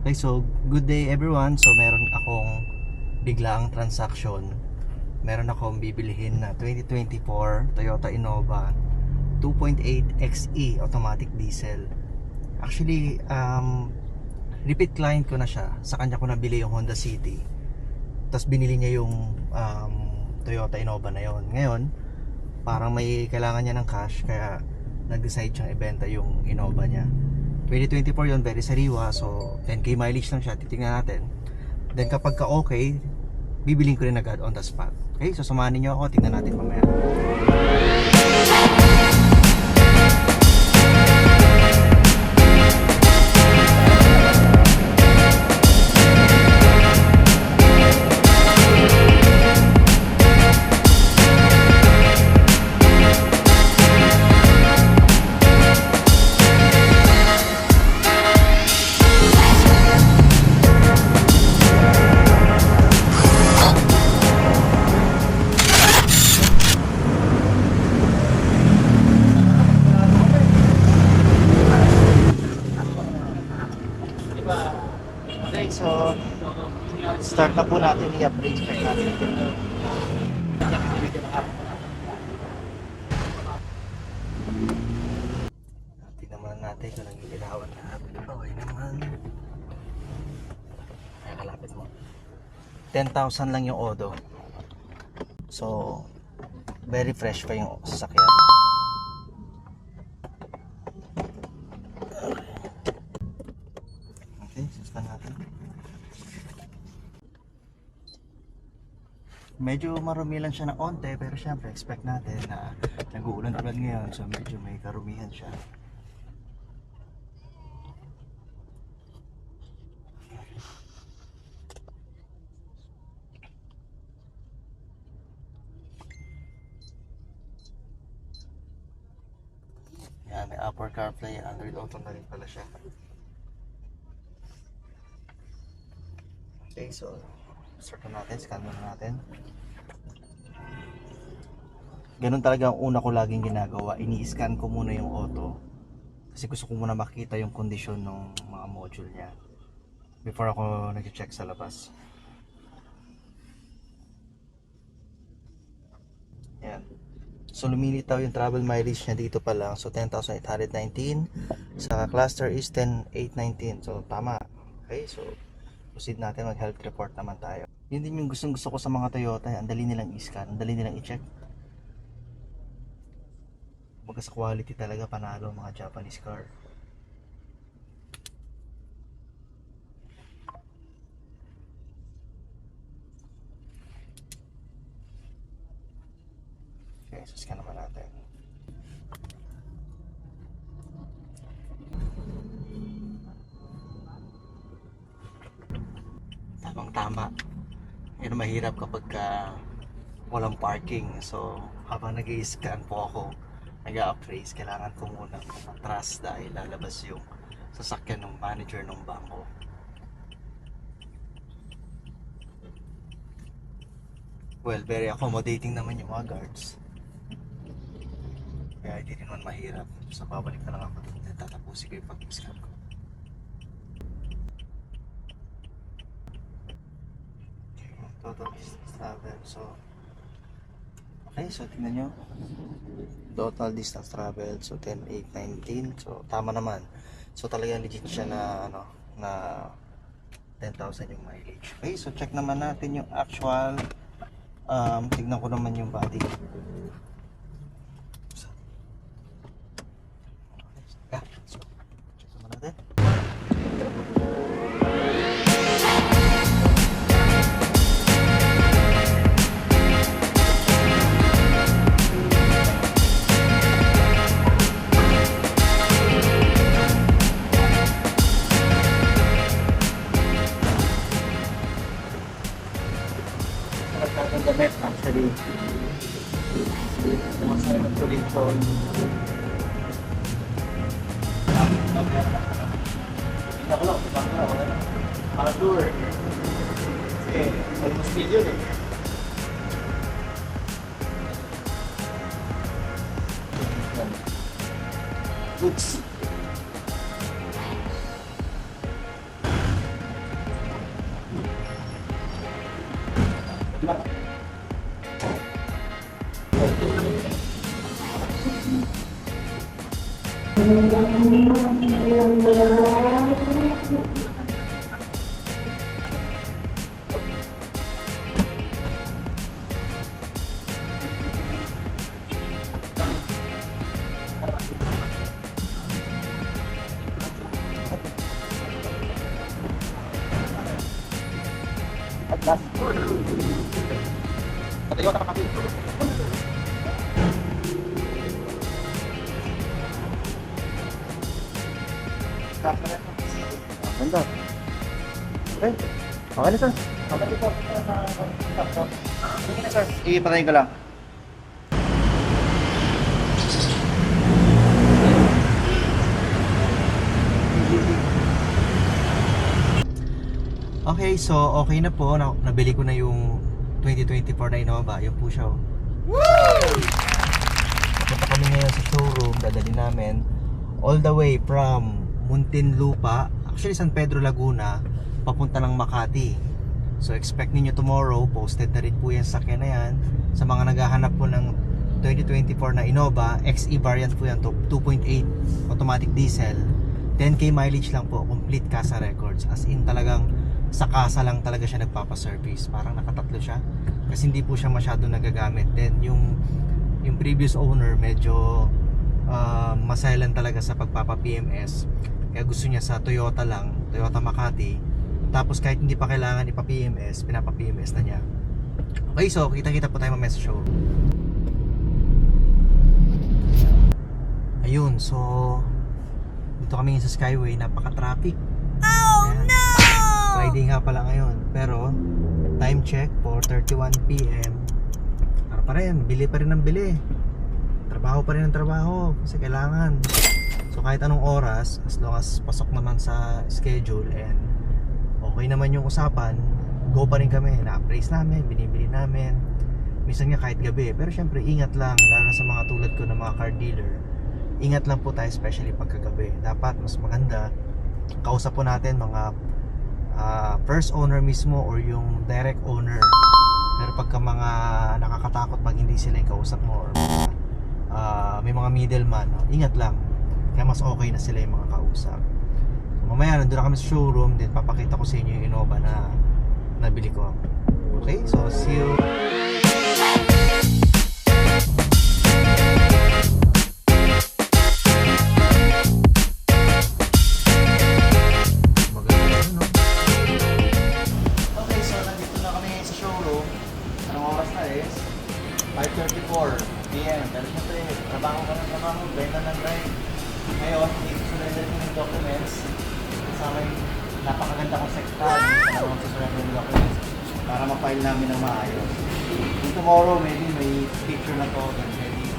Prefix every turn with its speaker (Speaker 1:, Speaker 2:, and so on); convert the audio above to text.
Speaker 1: Okay, so good day everyone. So meron akong biglaang transaction. Meron akong bibilihin na 2024 Toyota Innova 2.8 XE automatic diesel. Actually, repeat client ko na siya. Sa kanya ko nabili yung Honda City. Tapos binili niya yung Toyota Innova na yon. Ngayon, parang may kailangan niya ng cash kaya nag-decide siyang ibenta yung Innova niya. 2024 yun, very sariwa. So 10k mileage lang siya, titingnan natin. Then kapag ka okay, bibiling ko rin agad on the spot. Okay, so samahan niyo ako, tingnan natin mamaya. Okay, so start na po natin i-upgrade check natin. Tingnan muna natin kung nag-ilawan na. Okay naman. Ay, kalapit mo. 10,000 lang yung odo. So, very fresh pa yung sasakyan. Okay, sustan natin. Medyo marumi lang siya na onte, pero syempre expect natin na nag-uulan-ulan ngayon, so medyo may karumihan siya. Yan, may Apple CarPlay, Android Auto na rin pala siya. Okay, so start na natin, scan na natin. Ganun talaga ang una ko laging ginagawa, ini-scan ko muna yung auto kasi gusto ko muna makita yung kondisyon ng mga module niya before ako nag-check sa labas. Yan. So lumilitaw yung travel mileage niya dito pa lang, so 10,819. Sa cluster is 10,819, so tama. Okay, so proceed natin, mag health report naman tayo. Yun din yung gustong gusto ko sa mga Toyota, ang dali nilang i-scan, ang dali nilang i-check. Baga sa quality talaga panalo mga Japanese car. Okay, so scan naman natin. Tamang tama. Yun ang mahirap kapag walang parking. So habang nag-i-scan po ako, nag-a-appraise, kailangan ko muna matras dahil lalabas yung sasakyan ng manager ng bangko. Well, very accommodating naman yung mga guards. Kaya hindi rin naman mahirap. So babalik na lang ako doon at tatapusin ko yung pag-scan ko. Total distance travel. So okay, so tingnan nyo, total distance travel, so 10,819, so tama naman. So talagang legit siya na na 10,000 yung mileage. Okay, so check naman natin yung actual. Tignan ko naman yung body. So check naman natin. Damit actually masaya na tuloy ito. Hindi ako lang, wala na para tour kasi almost million eh. Goods. At last. Patayo ka kami. Ganda. Okay. Okay na sir. Okay po. Sige na sir. Ipatayin ka lang. Okay, so okay na po. Nabili ko na yung 2024 na Innova. Yun po siya. Punta kami ngayon sa showroom. Dadali namin all the way from Muntinlupa, actually San Pedro, Laguna, papunta ng Makati. So expect niyo tomorrow, posted na rin po yan sa sakyan na yan. Sa mga naghahanap po ng 2024 na Innova, XE variant po yan, 2.8 automatic diesel, 10k mileage lang po, complete Casa records. As in talagang sa casa lang talaga siya nagpapaservice. Parang nakatatlo siya kasi hindi po siya masyado nagagamit. Then yung previous owner medyo maselan talaga sa pagpapa-PMS, kaya gusto niya sa Toyota lang, Toyota Makati. Tapos kahit hindi pa kailangan ipa-PMS, pinapa-PMS na niya. Okay, so kita-kita po tayo mamaya sa showroom. Ayun, so dito kami sa Skyway, napaka-traffic. Oh no! Friday nga pala ngayon, pero time check, 4:31 PM. Para pa rin, bili pa rin ng bili. Trabaho pa rin ng trabaho kasi kailangan. So kahit anong oras, as long as pasok naman sa schedule and okay naman yung usapan, go pa rin kami. Na-appraise namin, binibili namin. Minsan nga kahit gabi. Pero syempre ingat lang, lalo na sa mga tulad ko na mga car dealer. Ingat lang po tayo, especially pagkagabi. Dapat mas maganda kausap po natin mga first owner mismo or yung direct owner. Pero pagka mga nakakatakot pag hindi sila yung kausap mo or may mga middleman, ingat lang. Kaya mas okay na sila yung mga kausap. So, mamaya nandun na kami sa showroom, then papakita ko sa inyo yung Innova na nabili ko. Okay, so see you. Okay, so nandito na kami sa showroom. Anong oras na is 5:34 PM. Pero syempre, trabaho ka ng trabaho, drive na ng drive. Ngayon, i-surrender ko yung documents. Kasama yung napakaganda kong secretary. Kasama ko surrender yung documents para ma-file namin ng maayos. And tomorrow, maybe may picture na to. Then maybe